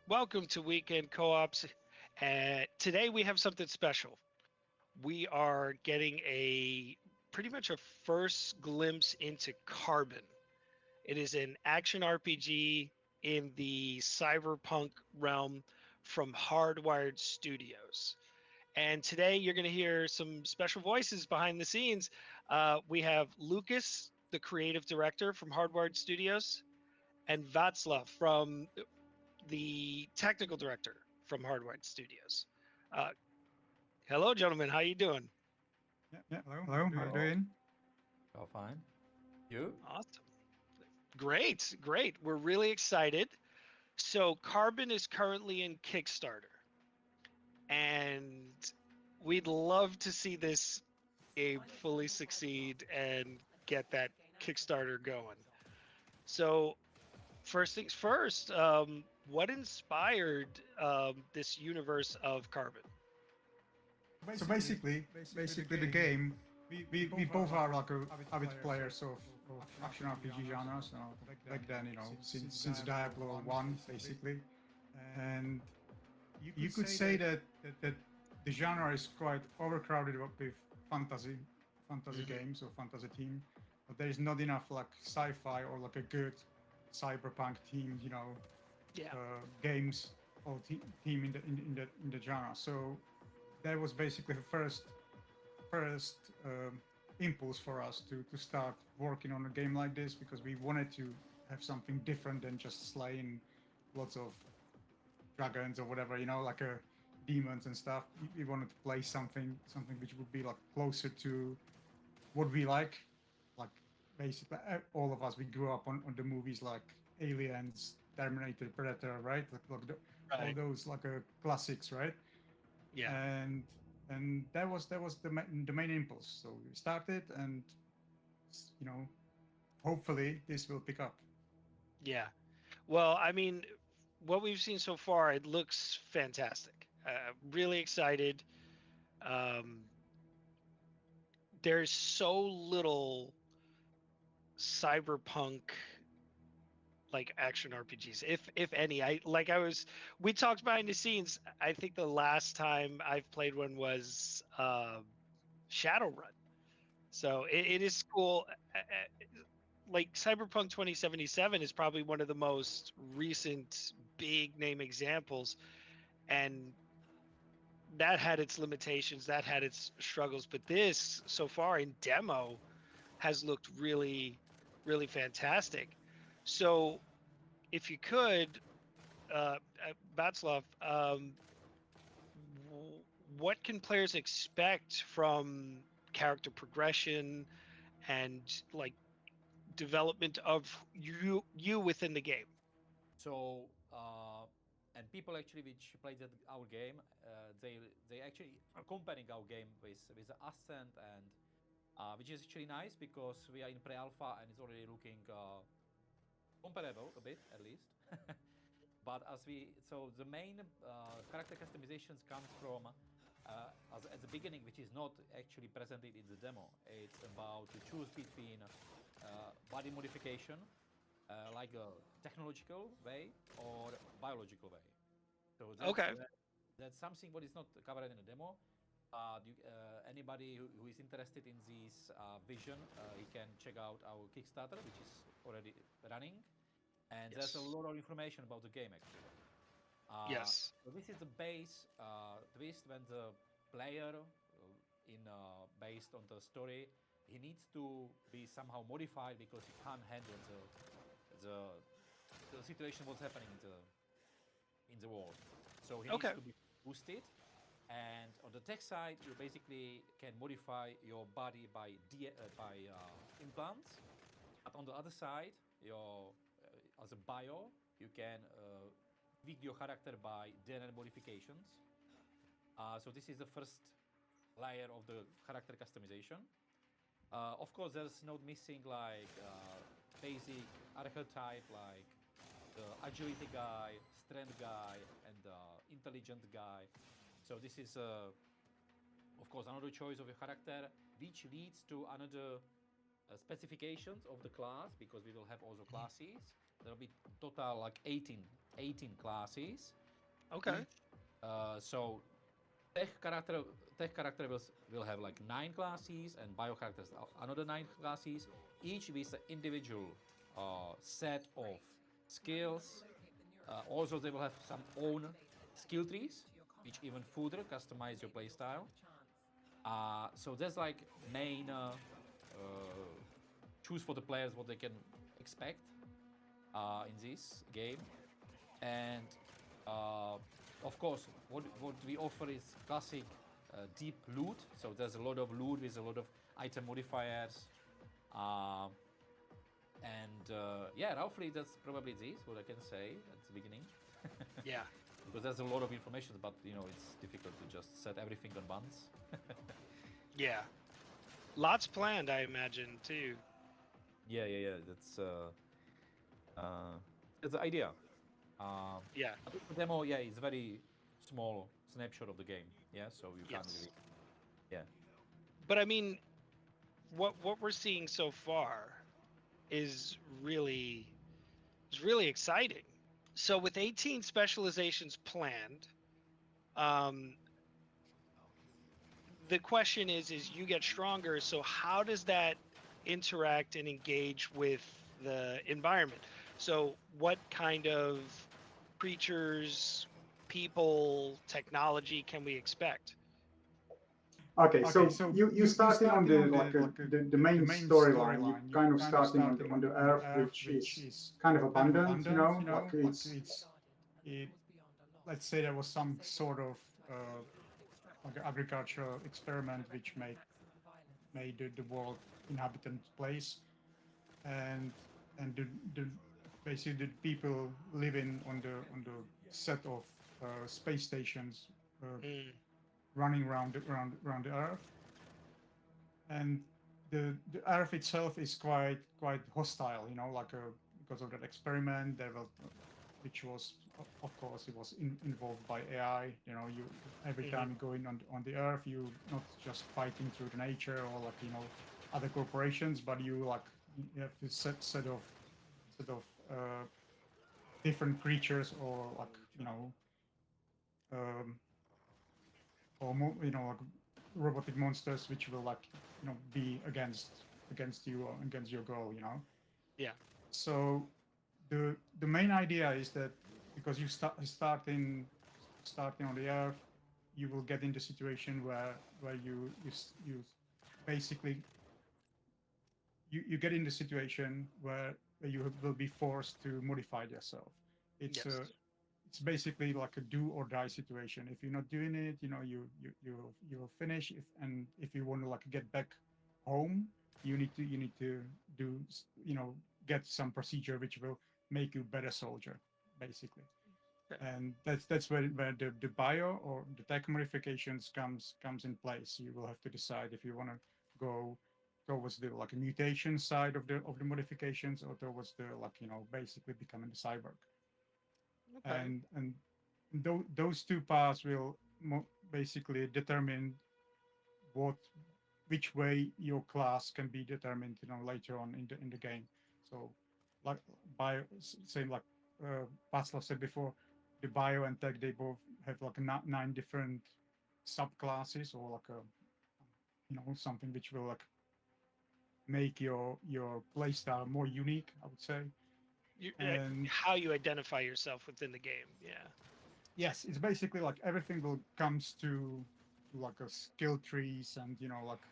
Welcome to Weekend Co-ops. Today we have something special. We are getting a pretty much a first glimpse into Carbon. It is an action RPG in the cyberpunk realm from Hardwired Studios. And today you're going to hear some special voices behind the scenes. We have Lucas, the creative director from Hardwired Studios, and Václav from the technical director from Hardwired Studios. Uh, Hello, gentlemen. How you doing? Yeah. Hello. How are you Hello. doing? Oh, fine. You? Awesome. Great, great. We're really excited. So, Carbon is currently in Kickstarter, and we'd love to see this game fully succeed and get that Kickstarter going. So, first things first, what inspired this universe of Carbon? So basically the game. We both are like avid players of action RPG genres. Back then, since Diablo One, basically, and you could say that the genre is quite overcrowded with fantasy games or fantasy theme, but there is not enough like sci-fi or like a good cyberpunk theme, Yeah. games or theme in the genre. So that was basically the first impulse for us to start working on a game like this, because we wanted to have something different than just slaying lots of dragons or whatever, like demons and stuff. We wanted to play something which would be like closer to what we like basically all of us. We grew up on the movies like Aliens, Terminator, Predator, right? All Right. those like classics, right? Yeah. And that was the main impulse. So we started, and you know hopefully this will pick up. Yeah. Well, I mean, what we've seen so far, it looks fantastic. Really excited. Um, there's so little cyberpunk like action RPGs, if any. We talked behind the scenes. I think the last time I've played one was Shadowrun. So it is cool. Like Cyberpunk 2077 is probably one of the most recent big name examples, and that had its limitations, that had its struggles, but this so far in demo has looked really, really fantastic. So if you could, Václav, what can players expect from character progression and like development of you within the game? So, and people actually which played our game, they actually are comparing our game with the Ascent, and which is actually nice because we are in pre-alpha and it's already looking comparable a bit at least. But so the main character customizations comes from at the beginning, which is not actually presented in the demo. It's about to choose between body modification, like a technological way or biological way. So Okay. that's something what is not covered in the demo. Anybody who is interested in this vision, he can check out our Kickstarter, which is already running, and there's a Yes. lot of information about the game actually. Yes. So this is the base twist when the player, in based on the story, he needs to be somehow modified because he can't handle the, the situation what's happening in the world. So he needs Okay. to be boosted. And on the tech side, you basically can modify your body by implants. But on the other side, as a bio, you can tweak your character by DNA modifications. So this is the first layer of the character customization. Of course, there's not missing like basic archetype like the agility guy, strength guy, and the intelligent guy. So this is, of course, another choice of a character, which leads to another specifications of the class, because we will have also classes. There will be total like 18 18 classes. Okay. So tech character tech character will have like 9 classes, and bio characters another 9 classes, each with an individual set of skills. Also, they will have some own skill trees, which even further customize your playstyle. So there's like main choose for the players what they can expect in this game. And uh, of course, what we offer is classic deep loot. So there's a lot of loot with a lot of item modifiers. Um, and yeah, roughly that's probably this what I can say at the beginning. Yeah. Because there's a lot of information, but it's difficult to just set everything on once. Yeah. Lots planned, I imagine, too. Yeah. That's the idea. Yeah. I think the demo, yeah, is very small snapshot of the game. Yeah, so you can't Yes. really, yeah. But I mean, what we're seeing so far is really exciting. So with 18 specializations planned, um, the question is you get stronger. So how does that interact and engage with the environment? So what kind of creatures, people, technology can we expect? Okay, so you starting on the the main storyline. You kind of starting on the Earth, which is kind of abundant. You know, like it. Let's say there was some sort of like agricultural experiment which made the world inhabitant place, and the basically the people living on the set of space stations Mm, running around the Earth, and the Earth itself is quite hostile. You know, like because of that experiment, there was, which was of course it was involved by AI. You know, you every mhm. time you go in on the Earth, you not just fighting through the nature or like other corporations, but you like you have this set of different creatures or like um, or like robotic monsters which will like be against you or against your goal. You know, Yeah. so the main idea is that because you starting on the Earth, you will get into a situation where you basically you get in the situation where you will be forced to modify yourself. It's Yes. a it's basically like a do or die situation. If you're not doing it, you'll finish. If you want to like get back home, you need to do get some procedure which will make you better soldier, basically. Okay. And that's where the bio or the tech modifications comes in place. You will have to decide if you want to go towards the like a mutation side of the modifications or towards the like basically becoming the cyborg. Okay. And those two paths will basically determine what which way your class can be determined later on in the game. So like bio same like Václav said before, the bio and tech they both have like nine different subclasses or like a something which will like make your playstyle more unique, I would say. And How you identify yourself within the game. Yeah. yes, it's basically like everything will comes to like a skill trees and like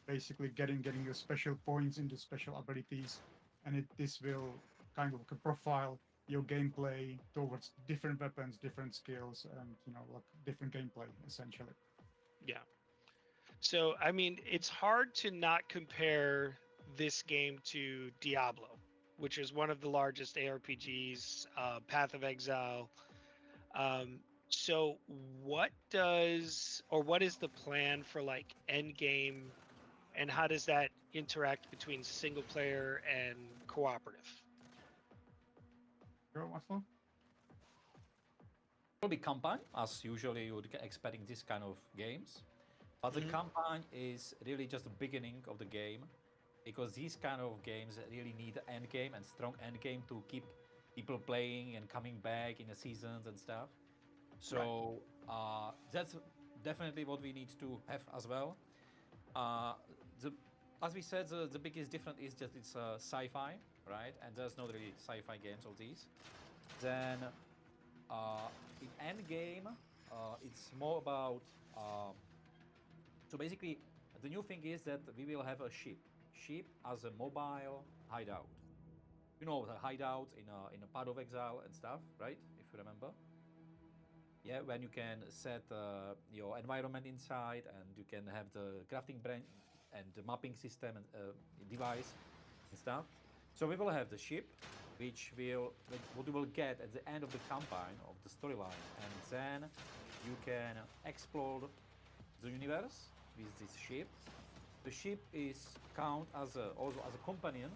basically getting your special points into special abilities, and this will kind of profile your gameplay towards different weapons, different skills, and like different gameplay essentially. Yeah. So, I mean, it's hard to not compare this game to Diablo, which is one of the largest ARPGs, Path of Exile. Um, so, what is the plan for like end game, and how does that interact between single player and cooperative? Go, Aslo? Will be campaign, as usually you would expect in this kind of games. But the Mhm. campaign is really just the beginning of the game, because these kind of games really need an end game and strong end game to keep people playing and coming back in the seasons and stuff. Right. So that's definitely what we need to have as well. Uh, the, as we said, the biggest difference is that it's sci-fi, right? And there's not really sci-fi games of these. Then in Endgame, it's more about. So basically, the new thing is that we will have a ship as a mobile hideout. You know the hideouts in a Path of Exile and stuff, right? If you remember. Yeah, when you can set your environment inside and you can have the crafting branch and the mapping system and device and stuff. So we will have the ship, which will what you will get at the end of the campaign of the storyline, and then you can explore the universe with this ship. The ship is count as also as a companion,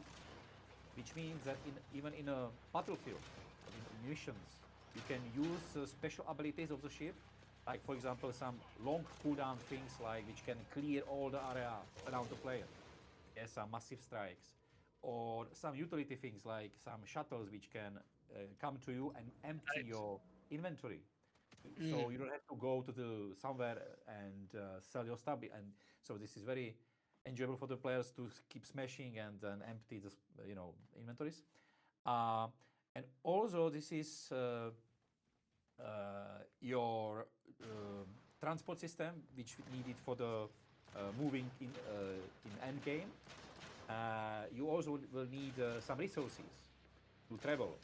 which means that even in a battlefield, in missions, you can use the special abilities of the ship, like for example some long cooldown things like which can clear all the area around the player. Yes, some massive strikes, or some utility things like some shuttles which can come to you and empty Nice. your inventory, so Mm. you don't have to go to the somewhere and sell your stuff. And so this is very enjoyable for the players to keep smashing and then empty the inventories. Uh, and also this is your transport system which needed for the moving in end game. You also will need some resources to travel,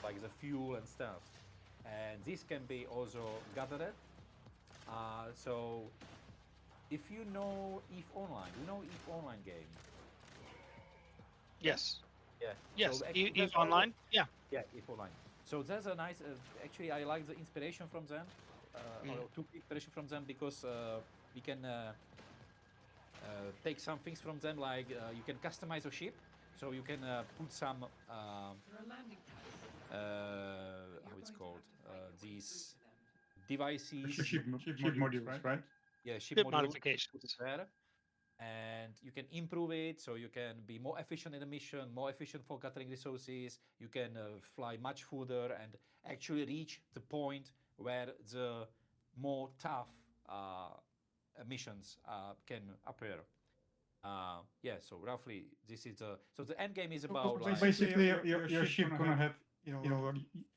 like the fuel and stuff. And this can be also gathered. So if you know EVE Online, you know EVE Online game. Yeah, Yes. yeah. So Yes. actually, Eve that's also Online. Yeah. yeah EVE Online. So that's a nice. Actually, I like the inspiration from them. Mm. Or took inspiration from them because we can take some things from them, like you can customize a ship, so you can put some how it's called these devices, Ship modules, right? yeah, ship Bit modules, put it modifications. there, and you can improve it so you can be more efficient in the mission, more efficient for gathering resources. You can fly much further and actually reach the point where the more tough missions can appear. Yeah, so roughly this is so the end game is about So like basically, your ship gonna have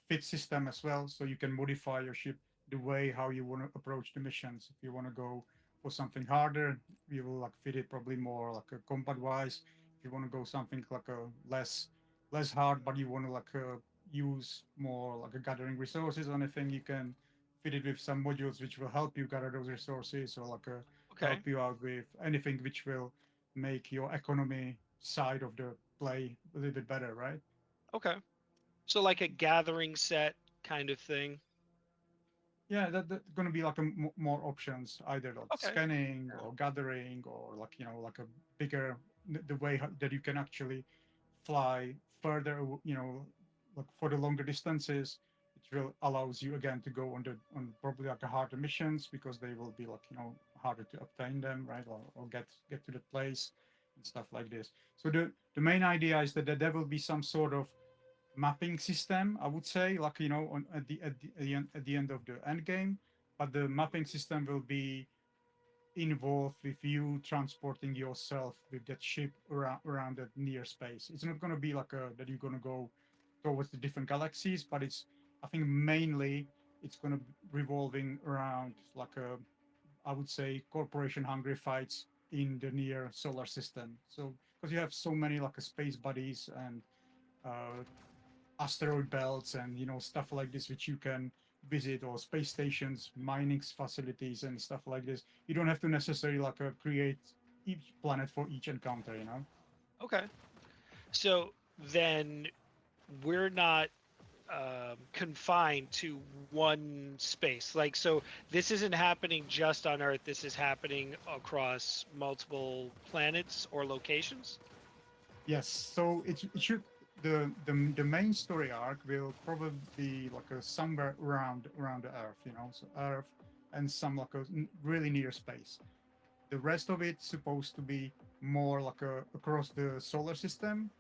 fit system as well, so you can modify your ship the way how you want to approach the missions. If you want to go for something harder, you will like fit it probably more like a combat wise. If you want to go something like a less hard, but you want to like use more like a gathering resources or anything, you can fit it with some modules which will help you gather those resources or like Okay. help you out with anything which will make your economy side of the play a little bit better, right? Okay. So like a gathering set kind of thing. Yeah, that's going to be like more options, either like Okay. scanning or gathering or like like a bigger the way that you can actually fly further, like for the longer distances. It will allows you again to go on probably like a harder missions because they will be like harder to obtain them, right? Or get to the place and stuff like this. So the main idea is that there will be some sort of mapping system, I would say, like at the end of the end game. But the mapping system will be involved with you transporting yourself with that ship around that near space. It's not going to be like that you're going to go towards the different galaxies, but it's I think mainly it's going to revolving around like a I would say corporation hungry fights in the near solar system. So because you have so many like space buddies and uh, asteroid belts and stuff like this which you can visit or space stations mining facilities and stuff like this. You don't have to necessarily like create each planet for each encounter. Okay. So then we're not confined to one space. Like, so this isn't happening just on Earth. This is happening across multiple planets or locations. Yes, so it should the main story arc will probably be like a somewhere around the Earth, so Earth and some like a really near space. The rest of it's supposed to be more like across the solar system,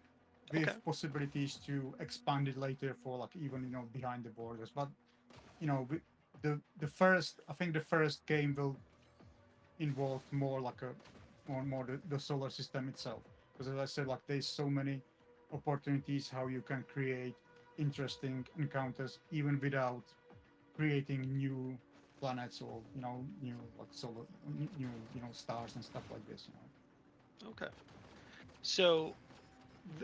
Okay. with possibilities to expand it later for like even behind the borders. But the first, I think the first game will involve more like a more the solar system itself, because as I said, like there's so many opportunities how you can create interesting encounters even without creating new planets or new like solar new stars and stuff like this. Okay. So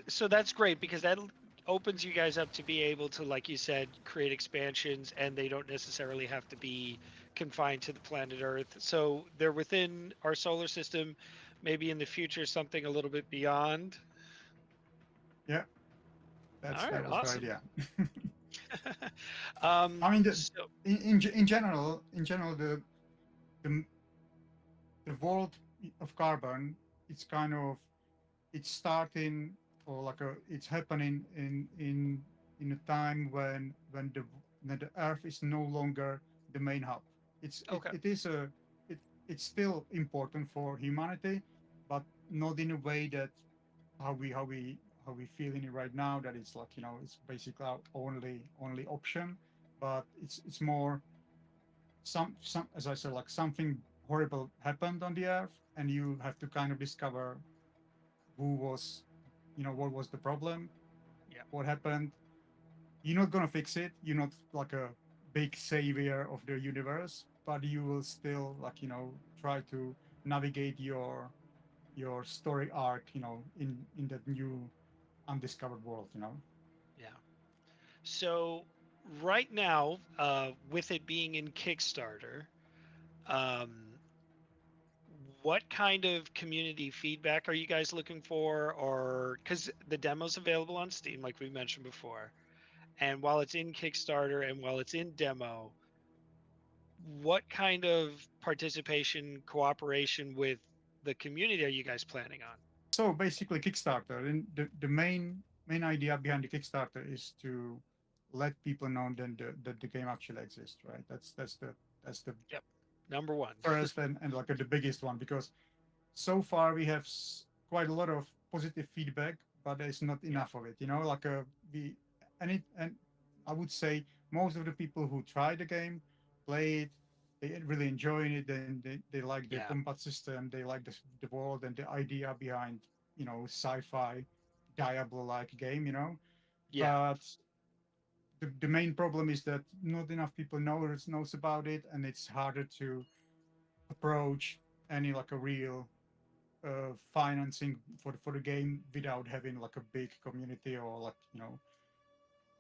so that's great because that opens you guys up to be able to, like you said, create expansions, and they don't necessarily have to be confined to the planet Earth. So they're within our solar system, maybe in the future something a little bit beyond. Yeah, All right, that was the awesome. idea. I mean, So in general, the the world of carbon, it's kind of it's starting, or like it's happening in a time when the Earth is no longer the main hub. okay, It is it's still important for humanity, but not in a way that how we how we how we feeling it right now, that it's like it's basically our only option. But it's more some, as I said, like something horrible happened on the Earth, and you have to kind of discover who was what was the problem, yeah, what happened. You're not gonna fix it, you're not like a big savior of the universe, but you will still like try to navigate your story arc in that new undiscovered world. yeah. So right now, with it being in Kickstarter, um, what kind of community feedback are you guys looking for? Or because the demo's available on Steam, like we mentioned before, and while it's in Kickstarter and while it's in demo, what kind of participation, cooperation with the community are you guys planning on? So basically, Kickstarter, and the main idea behind the Kickstarter is to let people know that the game actually exists, right? That's the Yep, number one. first and like the biggest one, because so far we have quite a lot of positive feedback, but there's not Yeah, enough of it. Like we and I would say most of the people who try the game, play it, they really enjoy it, and they like the yeah, combat system, they like the world and the idea behind sci-fi Diablo-like game. yeah, But the main problem is that not enough people knows about it, and it's harder to approach any like a real financing for the game without having like a big community, or like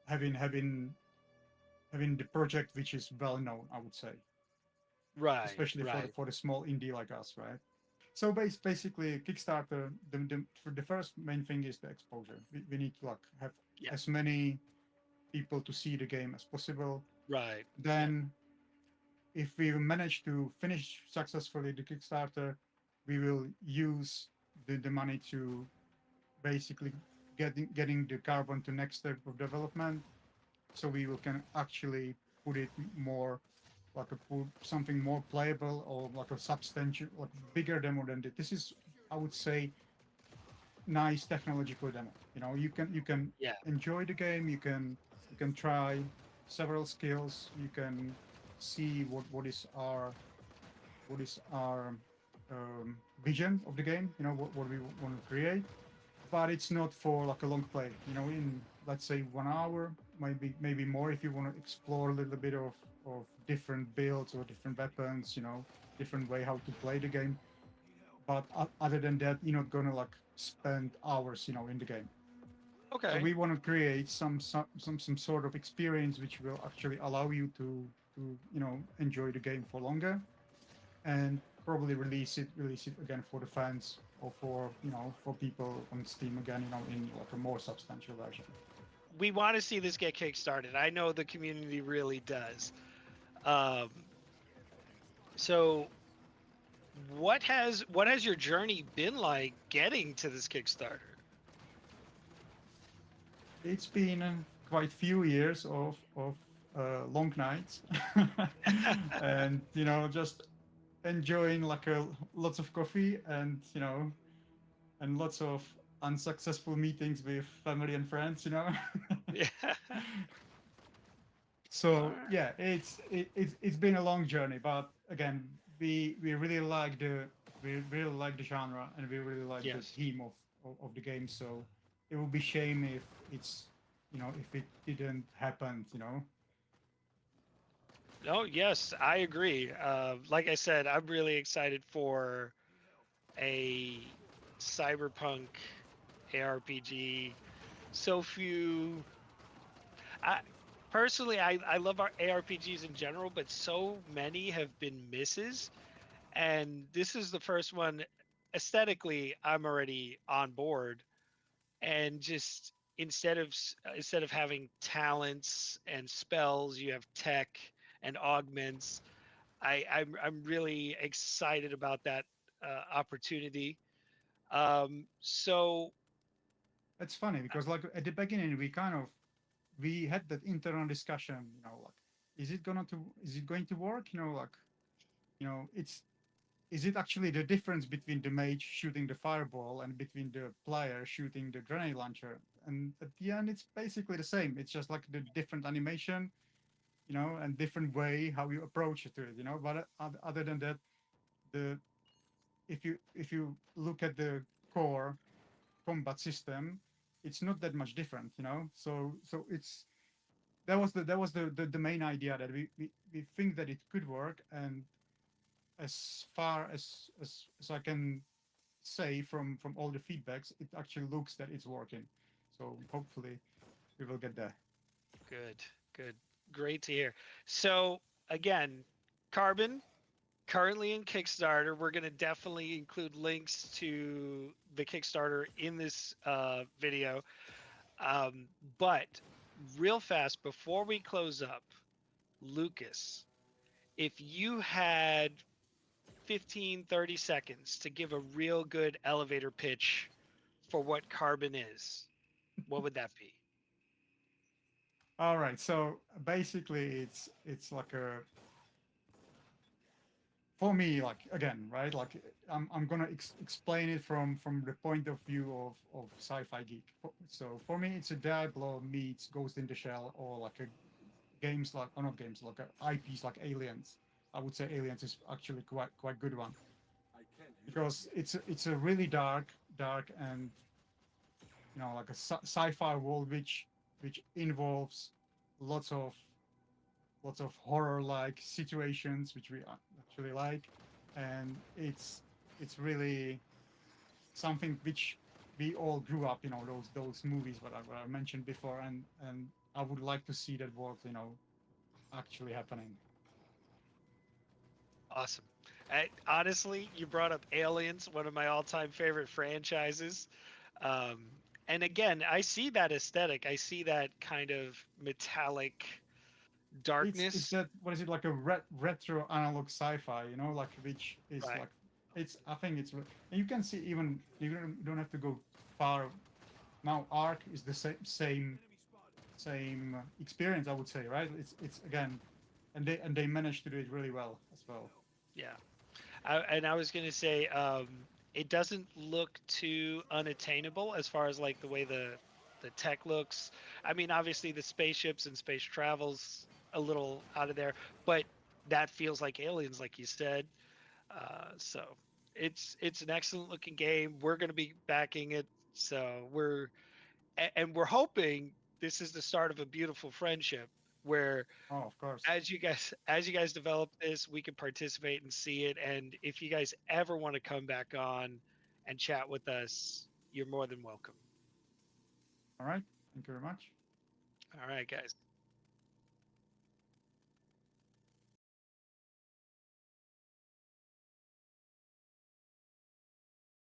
having having the project which is well known, I would say, right, especially for the right. for the small indie like us, right? So basically, Kickstarter, for the first main thing is the exposure. We need to like have Yeah, as many people to see the game as possible. right. Yeah, Then, if we manage to finish successfully the Kickstarter, we will use the money to basically getting the carbon to next step of development, so we can actually put it more like put something more playable, or like a substantial, like bigger demo than this. This is, I would say, nice technological demo. You can yeah, enjoy the game, you can try several skills, you can see what is our vision of the game, what we want to create. But it's not for like a long play. In, let's say, 1 hour, maybe more, if you want to explore a little bit of different builds or different weapons, different way how to play the game. But other than that, you're not gonna like spend hours, in the game. So okay. we want to create some sort of experience which will actually allow you to enjoy the game for longer, and probably release it again for the fans, or for people on Steam again, in like a more substantial version. We want to see this get kickstarted. I know the community really does. Um, so what has your journey been like getting to this Kickstarter? It's been quite few years of long nights, and just enjoying like lots of coffee, and lots of unsuccessful meetings with family and friends, you know. Yeah. All So right. yeah, it's been a long journey, but again, we really like the genre, and we really like the Yes. theme of the game. So it would be shame if it's, if it didn't happen, No, yes, I agree. Like I said, I'm really excited for a cyberpunk ARPG. So few. I personally, I love our ARPGs in general, but so many have been misses, and this is the first one. Aesthetically, I'm already on board, and just instead of having talents and spells, you have tech and augments. I'm really excited about that opportunity. So it's funny because like at the beginning we had that internal discussion, like is it going to work, like it's is it actually the difference between the mage shooting the fireball and between the player shooting the grenade launcher? And at the end, it's basically the same. It's just like the different animation, and different way how you approach it to it, But other than that, the if you look at the core combat system, it's not that much different, So it's that was the main idea that we think that it could work, and as far as I can say from all the feedbacks, it actually looks that it's working. So hopefully we will get there. good, good, great to hear. So again, Carbon currently in Kickstarter. We're going to definitely include links to the Kickstarter in this video. But real fast before we close up, Lucas, if you had 15, 30 seconds to give a real good elevator pitch for what Carbon is, what would that be? All right. So basically, it's like a for me, like again, right? Like I'm gonna explain it from the point of view of sci-fi geek. So for me, it's a Diablo meets Ghost in the Shell, or like a games like, or not games, like IPs like Aliens. I would say Aliens is actually quite good one, because it's a really dark and, like a sci-fi world which involves lots of lots of horror like situations which we actually like, and it's really something which we all grew up, those movies what I mentioned before, and I would like to see that world, actually happening. Awesome. Honestly, you brought up Aliens, one of my all-time favorite franchises. Um, and again, I see that aesthetic. I see that kind of metallic It's darkness. that, what is it, like a retro analog sci-fi, like, which is Right. like, it's I think it's and you can see, even you don't have to go far. Now Arc is the same experience, I would say, right? It's again, and they managed to do it really well as well. Yeah. And I was going to say, it doesn't look too unattainable as far as like the way the tech looks. I mean, obviously the spaceships and space travels a little out of there, but that feels like Aliens, like you said. So it's an excellent looking game. We're going to be backing it. So and we're hoping this is the start of a beautiful friendship where Oh, of course. as you guys develop this, we can participate and see it. And if you guys ever want to come back on and chat with us, you're more than welcome. All right. Thank you very much. All right, guys.